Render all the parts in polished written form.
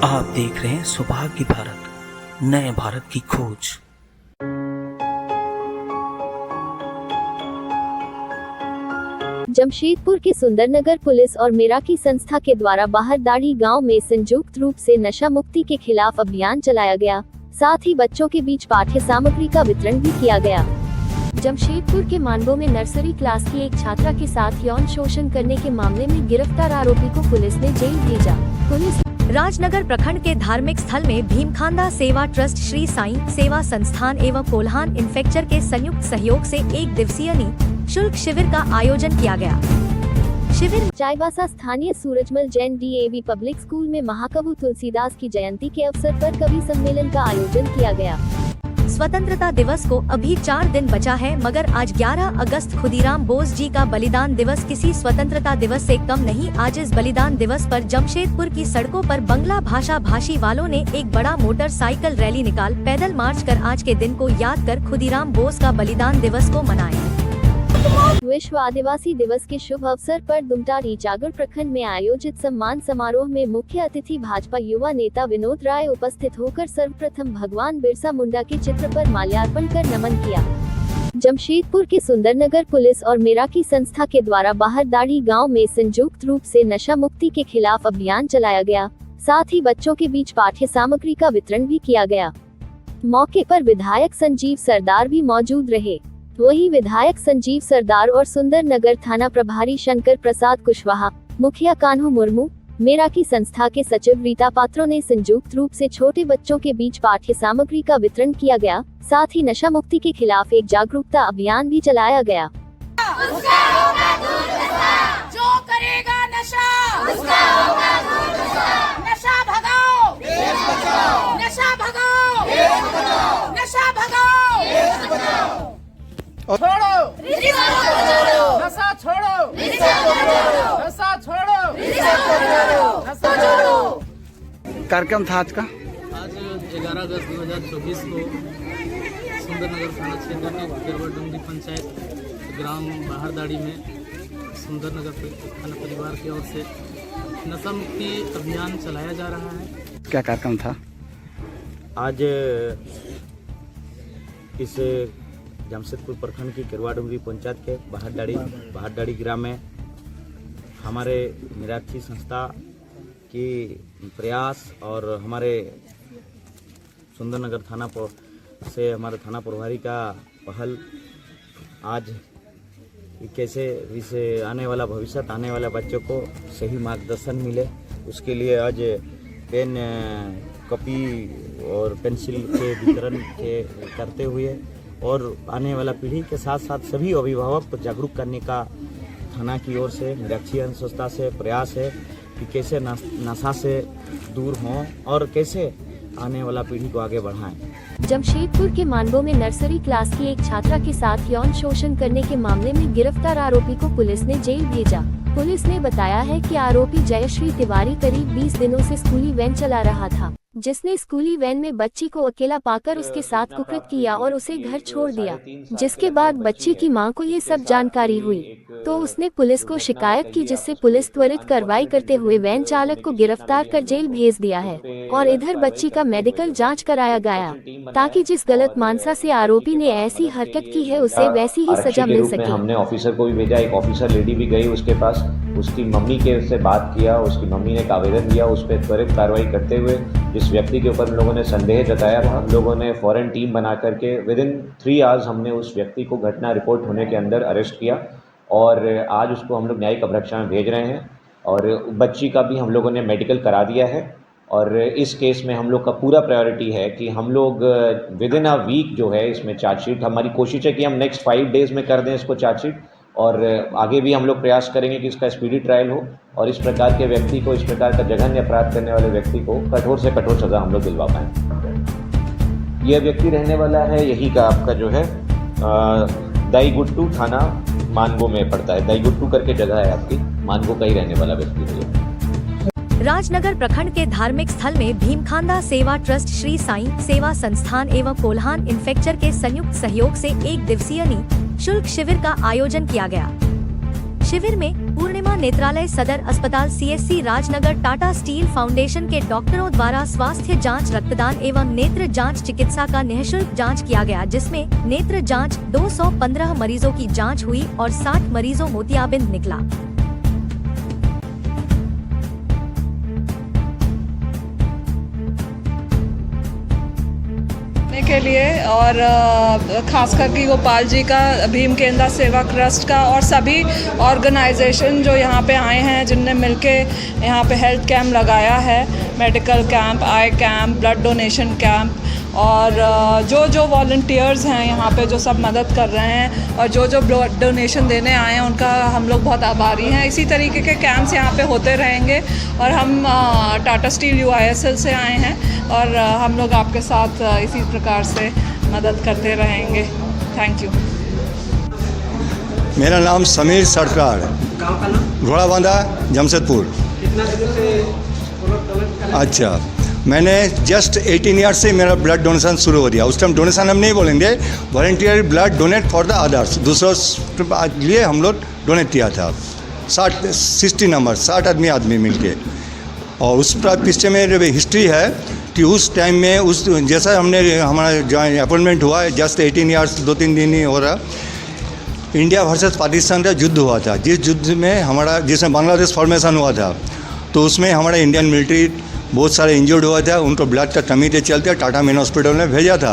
आप देख रहे हैं सौभाग्य भारत, नए भारत की खोज। जमशेदपुर के सुंदरनगर पुलिस और मेराकी संस्था के द्वारा बाहरदाड़ी गांव में संयुक्त रूप से नशा मुक्ति के खिलाफ अभियान चलाया गया। साथ ही बच्चों के बीच पाठ्य सामग्री का वितरण भी किया गया। जमशेदपुर के मानगो में नर्सरी क्लास की एक छात्रा के साथ यौन शोषण करने के मामले में गिरफ्तार आरोपी को पुलिस ने जेल भेजा। पुलिस राजनगर प्रखंड के धार्मिक स्थल में भीमखांदा सेवा ट्रस्ट, श्री साईं सेवा संस्थान एवं कोल्हान इन्फेक्चर के संयुक्त सहयोग से 1 दिवसीय निःशुल्क शिविर का आयोजन किया गया। शिविर चाईबासा स्थानीय Surajmal Jain DAV public school में महाकवि तुलसीदास की जयंती के अवसर पर कवि सम्मेलन का आयोजन किया गया। स्वतंत्रता दिवस को अभी 4 दिन बचा है, मगर आज 11 अगस्त खुदीराम बोस जी का बलिदान दिवस किसी स्वतंत्रता दिवस से कम नहीं। आज इस बलिदान दिवस पर जमशेदपुर की सड़कों पर बंगला भाषा भाषी वालों ने एक बड़ा मोटरसाइकिल रैली निकाल पैदल मार्च कर आज के दिन को याद कर खुदीराम बोस का बलिदान दिवस को मनाया। विश्व आदिवासी दिवस के शुभ अवसर पर दुमटा रीचागढ़ प्रखंड में आयोजित सम्मान समारोह में मुख्य अतिथि भाजपा युवा नेता विनोद राय उपस्थित होकर सर्वप्रथम भगवान बिरसा मुंडा के चित्र पर माल्यार्पण कर नमन किया। जमशेदपुर के सुंदरनगर पुलिस और मेराकी संस्था के द्वारा बाहरदाड़ी गांव में संयुक्त रूप से नशा मुक्ति के खिलाफ अभियान चलाया गया। साथ ही बच्चों के बीच पाठ्य सामग्री का वितरण भी किया गया। मौके पर विधायक संजीव सरदार भी मौजूद रहे। वहीं विधायक संजीव सरदार और सुंदरनगर थाना प्रभारी शंकर प्रसाद कुशवाहा, मुखिया कान्हू मुर्मू, मेराकी संस्था के सचिव रीता पात्रों ने संयुक्त रूप से छोटे बच्चों के बीच पाठ्य सामग्री का वितरण किया गया। साथ ही नशा मुक्ति के खिलाफ एक जागरूकता अभियान भी चलाया गया। उसका होगा दुर्दशा, जो करेगा नशा, उसका होगा दुर्दशा। नशा भगाओ, देश बचाओ, नशा भगाओ, देश बचाओ, नशा भगाओ, देश बचाओ। छोड़ो रिश्ता को जोड़ो, नशा छोड़ो, रिश्ता को जोड़ो, नशा छोड़ो, रिश्ता को जोड़ो, नशा जोड़ो। कार्यक्रम था आज का। आज 11 अगस्त 2024 को सुंदरनगर थाना क्षेत्र के गिरवटडुंगरी पंचायत ग्राम बाहरदाड़ी में सुंदरनगर थाना परिवार की ओर से नशा मुक्ति अभियान चलाया जा रहा है। क्या कार्यक्रम था आज? इस जमशेदपुर प्रखंड की गिरवाडुंगरी पंचायत के बाहरदाड़ी ग्राम में हमारे मेराकी संस्था की प्रयास और हमारे सुंदरनगर थाना से हमारे थाना प्रभारी का पहल आज कैसे इस आने वाला भविष्य, आने वाले बच्चों को सही मार्गदर्शन मिले, उसके लिए आज पेन, कॉपी और पेंसिल के वितरण के करते हुए और आने वाला पीढ़ी के साथ साथ सभी अभिभावक को जागरूक करने का थाना की ओर से, मेराकी संस्था से प्रयास है कि कैसे नशा से दूर हों और कैसे आने वाला पीढ़ी को आगे बढ़ाएं। जमशेदपुर के मानगो में नर्सरी क्लास की एक छात्रा के साथ यौन शोषण करने के मामले में गिरफ्तार आरोपी को पुलिस ने जेल भेजा। पुलिस ने बताया है कि आरोपी जयश्री तिवारी करीब 20 दिनों से स्कूली वैन चला रहा था, जिसने स्कूली वैन में बच्ची को अकेला पाकर उसके साथ कुकृत किया और उसे घर छोड़ दिया। जिसके बाद बच्ची की मां को ये सब जानकारी हुई तो उसने पुलिस को शिकायत की, जिससे पुलिस त्वरित कार्रवाई करते हुए वैन चालक को गिरफ्तार कर जेल भेज दिया है। और इधर बच्ची का मेडिकल जांच कराया गया ताकि जिस गलत मानसा से आरोपी ने ऐसी हरकत की है उसे वैसी ही सजा मिल सके। हमने ऑफिसर को भी भेजा, एक ऑफिसर लेडी भी गई उसके पास, उसकी मम्मी के से बात किया, उसकी मम्मी ने एक आवेदन दिया, उस पर त्वरित कार्रवाई करते हुए जिस व्यक्ति के ऊपर हम लोगों ने संदेह जताया, हम लोगों ने फॉरेन टीम बना करके विदिन 3 आवर्स हमने उस व्यक्ति को घटना रिपोर्ट होने के अंदर अरेस्ट किया और आज उसको हम लोग न्यायिक अभिरक्षा में भेज रहे हैं। और बच्ची का भी हम लोगों ने मेडिकल करा दिया है और इस केस में हम लोग का पूरा प्रायोरिटी है कि हम लोग विदिन अ वीक जो है इसमें चार्जशीट, हमारी कोशिश है कि हम नेक्स्ट 5 डेज़ में कर दें इसको चार्जशीट, और आगे भी हम लोग प्रयास करेंगे कि इसका स्पीडी ट्रायल हो और इस प्रकार के व्यक्ति को, इस प्रकार का जघन्य अपराध करने वाले व्यक्ति को कठोर से कठोर सज़ा हम लोग दिलवा पाएँ। यह व्यक्ति रहने वाला है यही का आपका जो है दाईगुट्टू थाना मानगो में पड़ता है। दाईगुट्टू करके जगह है आपकी, मानगो का ही रहने वाला व्यक्ति है। राजनगर प्रखंड के धार्मिक स्थल में भीमखांदा सेवा ट्रस्ट, श्री साईं सेवा संस्थान एवं कोल्हान इन्फेक्चर के संयुक्त सहयोग से 1 दिवसीय निःशुल्क शिविर का आयोजन किया गया। शिविर में पूर्णिमा नेत्रालय सदर अस्पताल CSC Rajnagar Tata steel foundation के डॉक्टरों द्वारा स्वास्थ्य जांच, रक्तदान एवं नेत्र जांच चिकित्सा का निःशुल्क जांच किया गया, जिसमें नेत्र जांच 215 मरीजों की जांच हुई और 60 मरीजों मोतियाबिंद निकला। के लिए और खासकर कि गोपाल जी का, भीम केंद्र सेवा ट्रस्ट का और सभी ऑर्गेनाइजेशन जो यहाँ पे आए हैं, जिनने मिलके यहाँ पे हेल्थ कैंप लगाया है, मेडिकल कैंप, आई कैंप, ब्लड डोनेशन कैंप, और जो वॉलंटियर्स हैं यहाँ पे जो सब मदद कर रहे हैं और जो ब्लड डोनेशन देने आए हैं उनका हम लोग बहुत आभारी हैं। इसी तरीके के कैंप्स यहाँ पे होते रहेंगे और हम टाटा स्टील UISL से आए हैं और हम लोग आपके साथ इसी प्रकार से मदद करते रहेंगे। Thank you. मेरा नाम समीर सरकार, घोड़ाबांधा, जमशेदपुर। अच्छा, मैंने जस्ट 18 ईयर्स से मेरा ब्लड डोनेशन शुरू हो दिया। उस टाइम डोनेशन हम नहीं बोलेंगे, volunteer blood donate for the others, दूसरों के लिए हम लोग डोनेट किया था। 60 आदमी मिलके। और उस पीछे में हिस्ट्री है कि उस टाइम में उस जैसा हमारा जो अपॉइंटमेंट हुआ है, जस्ट 18 ईयर्स 2-3 दिन ही हो रहा, इंडिया वर्सेस पाकिस्तान का युद्ध हुआ था। जिस युद्ध में जिसमें बांग्लादेश फॉर्मेशन हुआ था, तो उसमें हमारा इंडियन मिलिट्री बहुत सारे इंजर्ड हुआ था। उनको ब्लड का कमी के चलते टाटा मेन हॉस्पिटल में भेजा था।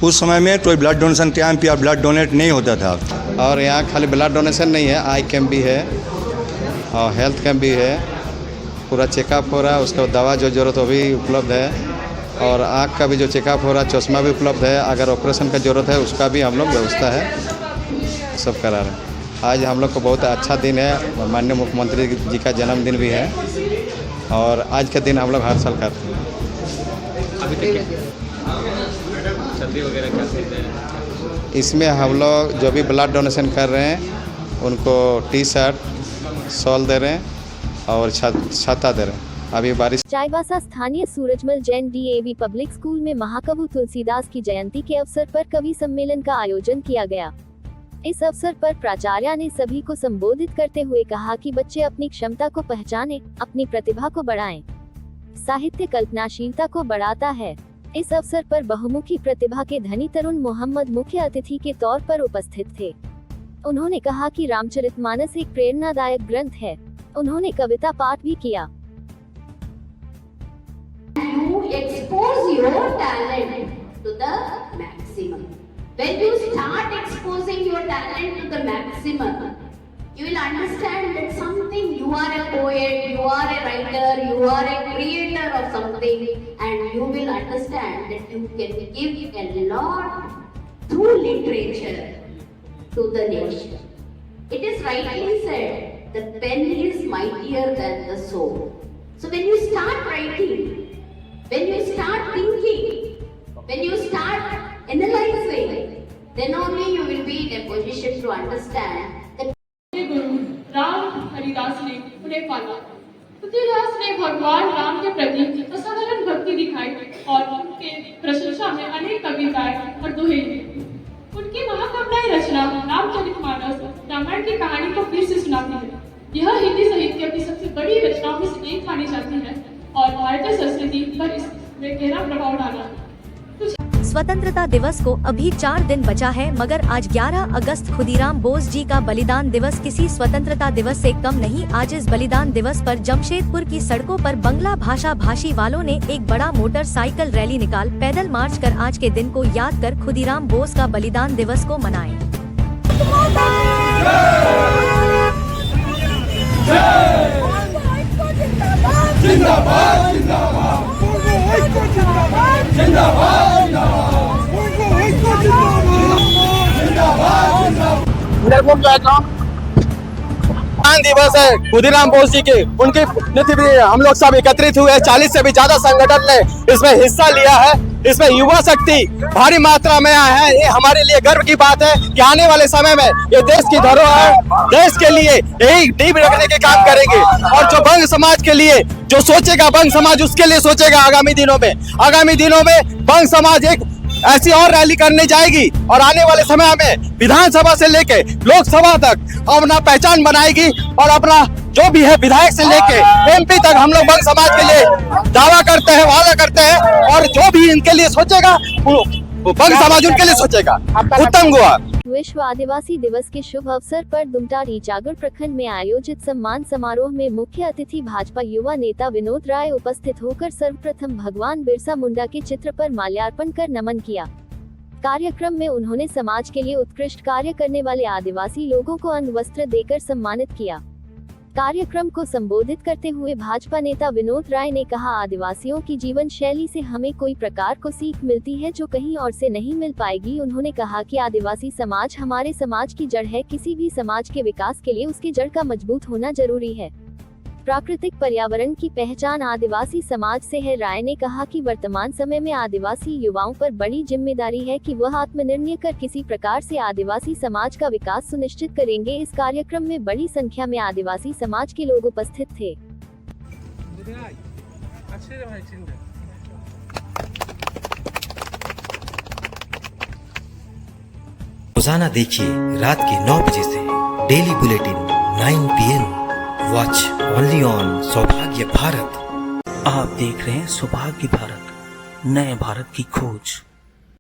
उस समय में कोई ब्लड डोनेशन कैंप या ब्लड डोनेट नहीं होता था। और यहाँ खाली ब्लड डोनेशन नहीं है, आई कैंप भी है और हेल्थ कैंप भी है, पूरा चेकअप हो रहा है। उसका दवा जो ज़रूरत हो भी उपलब्ध है और आँख का भी जो चेकअप हो रहा है, चश्मा भी उपलब्ध है। अगर ऑपरेशन का ज़रूरत है उसका भी हम लोग व्यवस्था है, सब करा रहे हैं। आज हम लोग को बहुत अच्छा दिन है, माननीय मुख्यमंत्री जी का जन्मदिन भी है और आज का दिन हम लोग हर साल करते हैं। अभी तक सर्दी वगैरह क्या देते हैं? इसमें हम लोग जो भी ब्लड डोनेशन कर रहे हैं उनको टी-शर्ट, शॉल दे रहे हैं और छाता दे रहे हैं। अभी बारिश। चाईबासा स्थानीय Surajmal Jain DAV public school में महाकवि तुलसीदास की जयंती के अवसर पर कवि सम्मेलन का आयोजन किया गया। इस अवसर पर प्राचार्य ने सभी को संबोधित करते हुए कहा कि बच्चे अपनी क्षमता को पहचानें, अपनी प्रतिभा को बढ़ाएं। साहित्य कल्पनाशीलता को बढ़ाता है। इस अवसर पर बहुमुखी प्रतिभा के धनी तरुण मोहम्मद मुख्य अतिथि के तौर पर उपस्थित थे। उन्होंने कहा कि रामचरितमानस एक प्रेरणादायक ग्रंथ है। उन्होंने कविता पाठ भी किया। You expose your talent to the maximum. When you start exposing your talent to the maximum, you will understand that something, you are a poet, you are a writer, you are a creator of something, and you will understand that you can give a lot through literature to the nation. It is rightly said, the pen is mightier than the sword. So when you start writing, when you start thinking, when you start analyzing, then only you will be in a position to understand that गुरु राम हरिदास ने उन्हें पाला। तुलसीदास ने भगवान राम के प्रति असाधारण भक्ति दिखाई और उनके प्रशंसा में अनेक कविताएं और दोहे लिखे। उनकी महाकाव्य रचना रामचरितमानस रामायण की कहानी को फिर से सुनाती है। यह हिंदी साहित्य की सबसे बड़ी रचनाओं में से एक मानी जाती है और भारतीय संस्कृति पर इसमें गहरा प्रभाव डाला। स्वतंत्रता दिवस को अभी 4 दिन बचा है, मगर आज 11 अगस्त खुदीराम बोस जी का बलिदान दिवस किसी स्वतंत्रता दिवस से कम नहीं। आज इस बलिदान दिवस पर जमशेदपुर की सड़कों पर बंगला भाषा भाषी वालों ने एक बड़ा मोटरसाइकिल रैली निकाल पैदल मार्च कर आज के दिन को याद कर खुदीराम बोस का बलिदान दिवस को मनाए। दिवस है खुदीराम बोस जी के, उनकी पुण्यतिथि हम लोग सब एकत्रित हुए। 40 से भी ज्यादा संगठन ने इसमें हिस्सा लिया है। इसमें युवा शक्ति भारी मात्रा में आया है। ये हमारे लिए गर्व की बात है कि आने वाले समय में ये देश की धरोहर, देश के लिए यही नींव रखने के काम करेंगे। और जो बंग समाज के लिए जो सोचेगा, बंग समाज उसके लिए सोचेगा। आगामी दिनों में बंग समाज एक ऐसी और रैली करने जाएगी और आने वाले समय में विधानसभा से लेके लोकसभा तक अपना पहचान बनाएगी और अपना जो भी है विधायक से लेके एमपी तक हम लोग बंग समाज के लिए दावा करते हैं, वादा करते हैं और जो भी इनके लिए सोचेगा बंग समाज उनके लिए सोचेगा। उत्तम गुआ। विश्व आदिवासी दिवस के शुभ अवसर पर दुमटारी जागड़ प्रखंड में आयोजित सम्मान समारोह में मुख्य अतिथि भाजपा युवा नेता विनोद राय उपस्थित होकर सर्वप्रथम भगवान बिरसा मुंडा के चित्र पर माल्यार्पण कर नमन किया। कार्यक्रम में उन्होंने समाज के लिए उत्कृष्ट कार्य करने वाले आदिवासी लोगों को अंग वस्त्र देकर सम्मानित किया। कार्यक्रम को संबोधित करते हुए भाजपा नेता विनोद राय ने कहा, आदिवासियों की जीवन शैली से हमें कोई प्रकार को सीख मिलती है जो कहीं और से नहीं मिल पाएगी। उन्होंने कहा कि आदिवासी समाज हमारे समाज की जड़ है, किसी भी समाज के विकास के लिए उसके जड़ का मजबूत होना जरूरी है। प्राकृतिक पर्यावरण की पहचान आदिवासी समाज से है। राय ने कहा कि वर्तमान समय में आदिवासी युवाओं पर बड़ी जिम्मेदारी है कि वह आत्मनिर्णय कर किसी प्रकार से आदिवासी समाज का विकास सुनिश्चित करेंगे। इस कार्यक्रम में बड़ी संख्या में आदिवासी समाज के लोग उपस्थित थे। रोजाना देखिए रात के 9 बजे से daily bulletin 9 PM। Watch only on सौभाग्य भारत। आप देख रहे हैं सौभाग्य भारत, नए भारत की खोज।